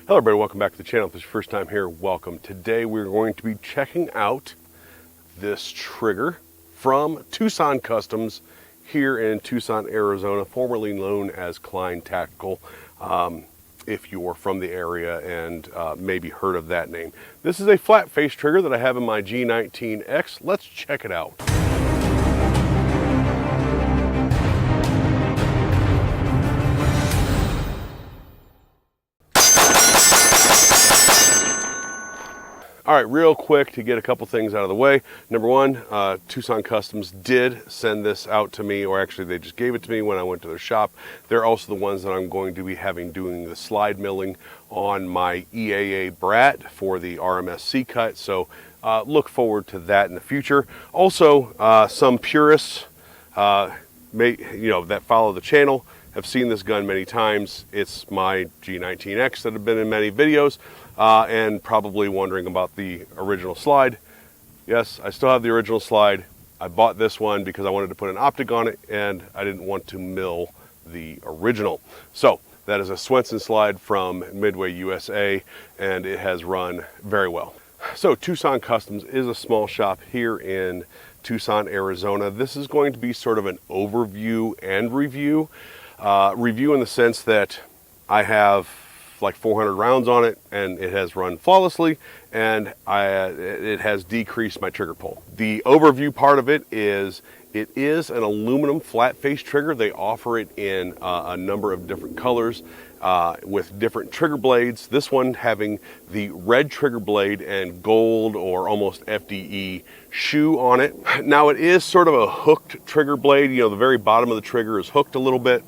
Hello everybody, welcome back to the channel. If this is your first time here, welcome. Today we're going to be checking out this trigger from Tucson Customs here in Tucson, Arizona, formerly known as Klein Tactical, if you're from the area and maybe heard of that name. This is a flat face trigger that I have in my G19X. Let's check it out. All right, real quick to get a couple things out of the way. Number one, Tucson Customs did send this out to me, or actually they just gave it to me when I went to their shop. They're also the ones that I'm going to be having doing the slide milling on my EAA Brat for the RMSC cut. So look forward to that in the future. Also, some purists that follow the channel have seen this gun many times. It's my G19X that have been in many videos. And probably wondering about the original slide. Yes, I still have the original slide. I bought this one because I wanted to put an optic on it and I didn't want to mill the original. So that is a Swenson slide from Midway, USA, and it has run very well. So Tucson Customs is a small shop here in Tucson, Arizona. This is going to be sort of an overview and review. Review in the sense that I have like 400 rounds on it and it has run flawlessly, and it has decreased my trigger pull. The overview part of it is an aluminum flat face trigger. They offer it in a number of different colors with different trigger blades. This one having the red trigger blade and gold or almost FDE shoe on it. Now it is sort of a hooked trigger blade. The very bottom of the trigger is hooked a little bit.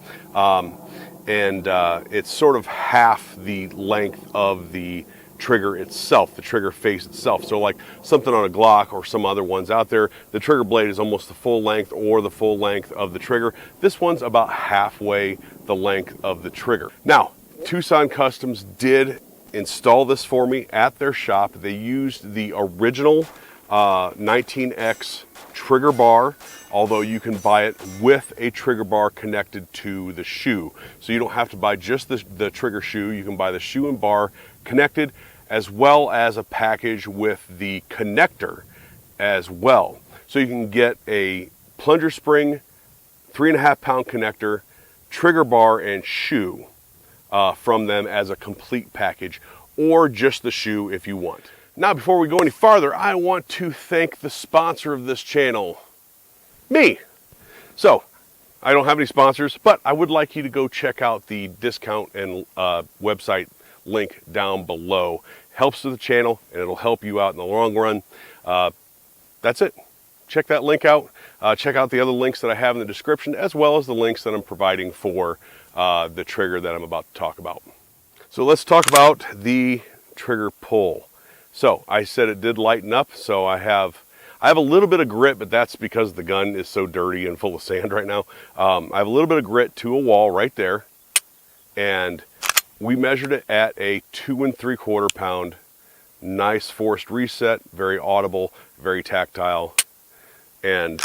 And it's sort of half the length of the trigger itself, the trigger face itself. So like something on a Glock or some other ones out there, the trigger blade is almost the full length or the full length of the trigger. This one's about halfway the length of the trigger. Now, Tucson Customs did install this for me at their shop. They used the original 19X trigger bar, although you can buy it with a trigger bar connected to the shoe. So you don't have to buy just the trigger shoe. You can buy the shoe and bar connected, as well as a package with the connector as well. So you can get a plunger spring, 3.5 pound connector, trigger bar, and shoe from them as a complete package, or just the shoe if you want. Now, before we go any farther, I want to thank the sponsor of this channel, me. So, I don't have any sponsors, but I would like you to go check out the discount and website link down below. Helps with the channel, and it'll help you out in the long run. That's it. Check that link out. Check out the other links that I have in the description, as well as the links that I'm providing for the trigger that I'm about to talk about. So let's talk about the trigger pull. So I said it did lighten up, so I have a little bit of grit, but that's because the gun is so dirty and full of sand right now. I have a little bit of grit to a wall right there, and we measured it at a 2 3/4 pound, nice forced reset, very audible, very tactile, and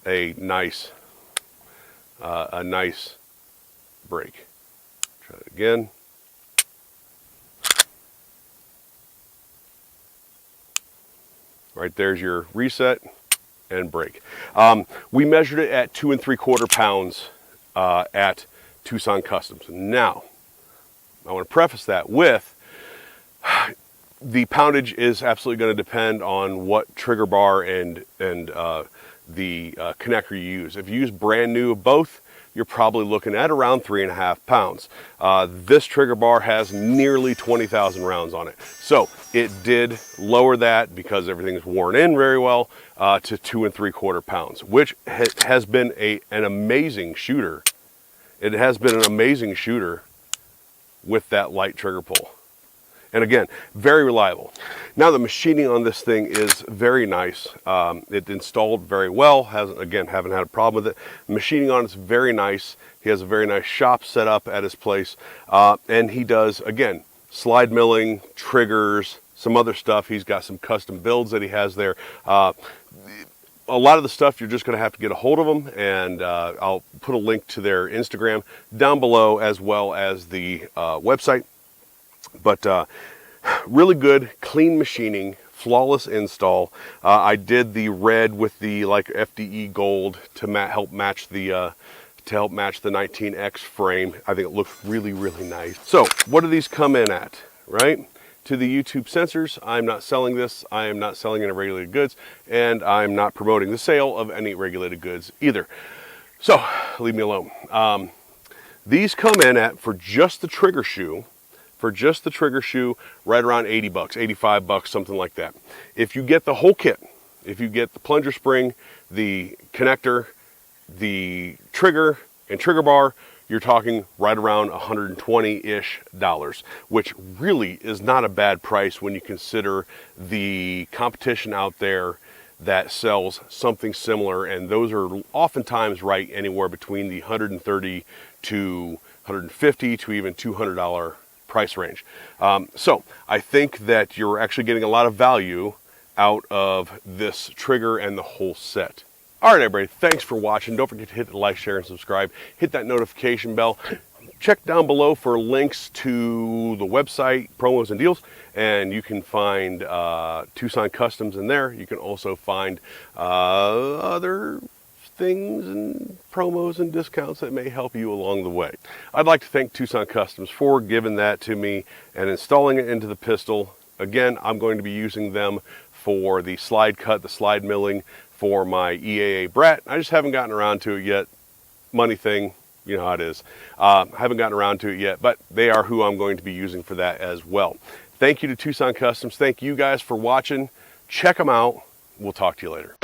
a nice break. Try it again. Right there's your reset and break. We measured it at 2 3/4 pounds at Tucson Customs. Now, I want to preface that with the poundage is absolutely going to depend on what trigger bar and the connector you use. If you use brand new of both, you're probably looking at around 3.5 pounds. This trigger bar has nearly 20,000 rounds on it. So it did lower that because everything's worn in very well to 2 3/4 pounds, which has been an amazing shooter. It has been an amazing shooter with that light trigger pull. And again, very reliable. Now the machining on this thing is very nice. It installed very well. Haven't had a problem with it. Machining on it's very nice. He has a very nice shop set up at his place. And he does, again, slide milling, triggers, some other stuff. He's got some custom builds that he has there. A lot of the stuff you're just going to have to get a hold of them, and I'll put a link to their Instagram down below, as well as the website. But really good, clean machining, flawless install. I did the red with the like FDE gold to help match the 19X frame. I think it looks really, really nice. So what do these come in at, right? To the YouTube censors, I'm not selling this. I am not selling any regulated goods, and I'm not promoting the sale of any regulated goods either. So leave me alone. These come in at, for just the trigger shoe, right around 80 bucks, 85 bucks, something like that. If you get the whole kit, if you get the plunger spring, the connector, the trigger and trigger bar, you're talking right around $120-ish, which really is not a bad price when you consider the competition out there that sells something similar, and those are oftentimes right anywhere between the $130 to $150 to even $200 price range. So I think that you're actually getting a lot of value out of this trigger and the whole set. All right, everybody, thanks for watching. Don't forget to hit the like, share, and subscribe. Hit that notification bell. Check down below for links to the website, promos, and deals, and you can find Tucson Customs in there. You can also find other things and promos and discounts that may help you along the way. I'd like to thank Tucson Customs for giving that to me and installing it into the pistol. Again, I'm going to be using them for the slide cut, the slide milling for my EAA Brat. I just haven't gotten around to it yet. Money thing, you know how it is. I haven't gotten around to it yet, but they are who I'm going to be using for that as well. Thank you to Tucson Customs. Thank you guys for watching. Check them out. We'll talk to you later.